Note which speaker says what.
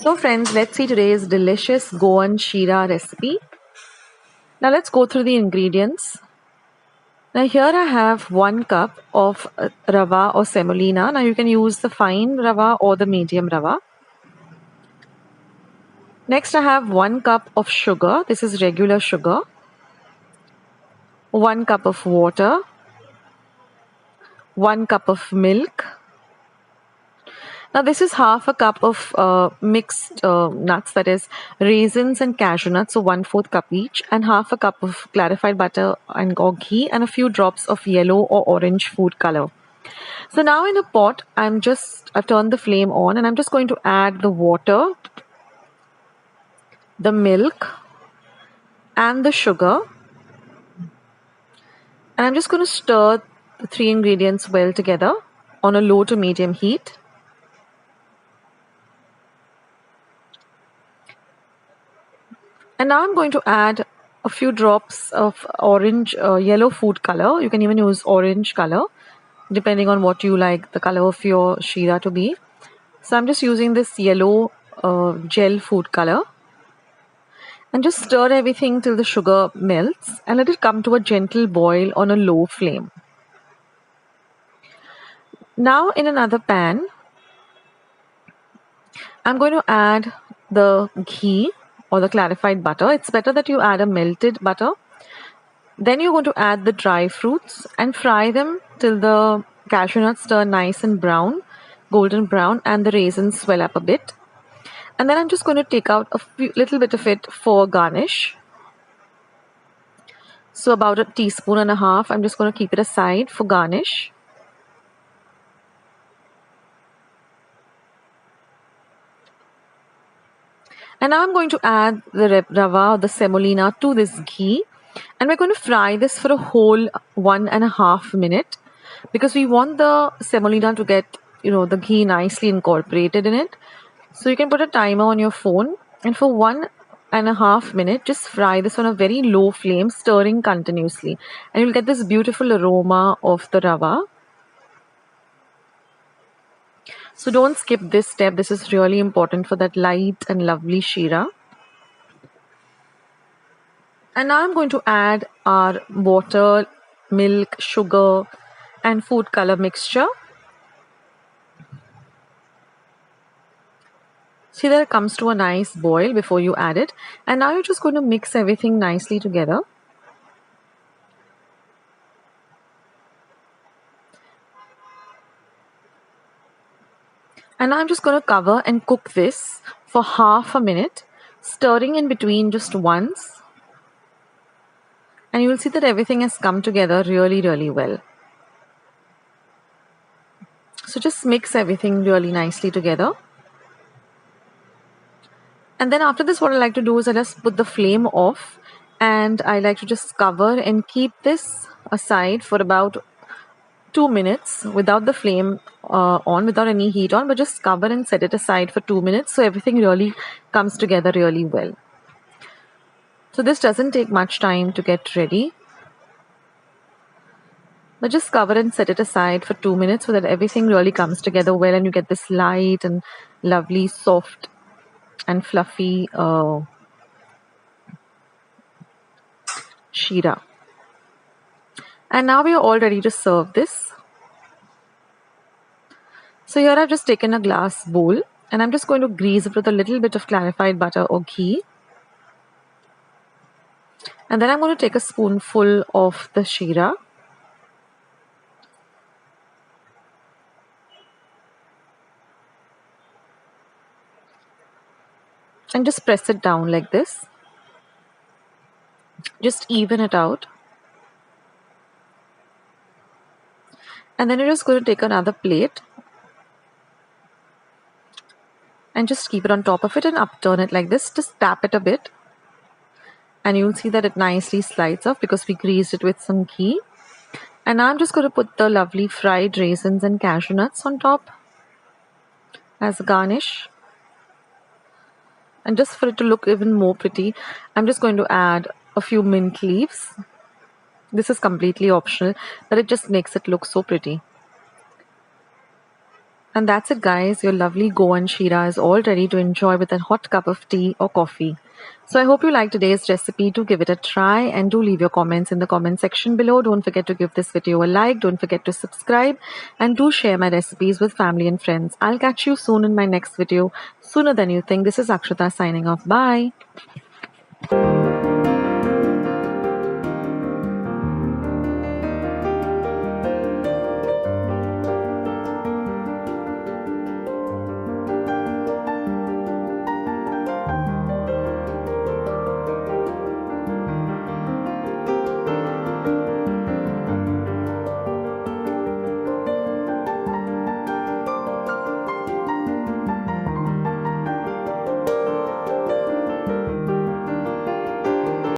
Speaker 1: So friends, let's see today's delicious Goan Sheero recipe. Now let's go through the ingredients. Now here I have 1 cup of rava or semolina. Now you can use the fine rava or the medium rava. Next I have 1 cup of sugar. This is regular sugar. 1 cup of water. 1 cup of milk. Now this is half a cup of mixed nuts, that is raisins and cashew nuts, so 1/4 cup each, and half a cup of clarified butter or ghee, and a few drops of yellow or orange food color. So now in a pot, I've turned the flame on, and I'm just going to add the water, the milk, and the sugar, and I'm just going to stir the 3 ingredients well together on a low to medium heat. And now I'm going to add a few drops of yellow food color. You can even use orange color, depending on what you like the color of your sheera to be. So I'm just using this yellow gel food color. And just stir everything till the sugar melts and let it come to a gentle boil on a low flame. Now in another pan, I'm going to add the ghee or the clarified butter. It's better that you add a melted butter. Then you're going to add the dry fruits and fry them till the cashew nuts turn nice and brown, golden brown, and the raisins swell up a bit. And then I'm just going to take out little bit of it for garnish. So about 1.5 teaspoons, I'm just going to keep it aside for garnish. And now I'm going to add the rava or the semolina to this ghee, and we're going to fry this for a whole 1.5 minutes because we want the semolina to get the ghee nicely incorporated in it. So you can put a timer on your phone, and for 1.5 minutes just fry this on a very low flame, stirring continuously, and you'll get this beautiful aroma of the rava. So don't skip this step. This is really important for that light and lovely sheera. And now I'm going to add our water, milk, sugar, and food color mixture. See that it comes to a nice boil before you add it. And now you're just going to mix everything nicely together. And I'm just going to cover and cook this for half a minute, stirring in between just once. And you will see that everything has come together really, really well. So just mix everything really nicely together. And then after this, what I like to do is I just put the flame off, and I like to just cover and keep this aside for about 2 minutes without the flame on, without any heat on, but just cover and set it aside for 2 minutes so everything really comes together really well. So this doesn't take much time to get ready, but just cover and set it aside for 2 minutes so that everything really comes together well and you get this light and lovely soft and fluffy sheera. And now we are all ready to serve this. So here I've just taken a glass bowl, and I'm just going to grease it with a little bit of clarified butter or ghee. And then I'm going to take a spoonful of the sheera. And just press it down like this. Just even it out. And then you're just going to take another plate and just keep it on top of it and upturn it like this. Just tap it a bit. And you'll see that it nicely slides off because we greased it with some ghee. And now I'm just going to put the lovely fried raisins and cashew nuts on top as a garnish. And just for it to look even more pretty, I'm just going to add a few mint leaves. This is completely optional, but it just makes it look so pretty. And that's it, guys. Your lovely Goan Sheera is all ready to enjoy with a hot cup of tea or coffee. So I hope you liked today's recipe. Do give it a try and do leave your comments in the comment section below. Don't forget to give this video a like. Don't forget to subscribe and do share my recipes with family and friends. I'll catch you soon in my next video, sooner than you think. This is Akshata signing off. Bye.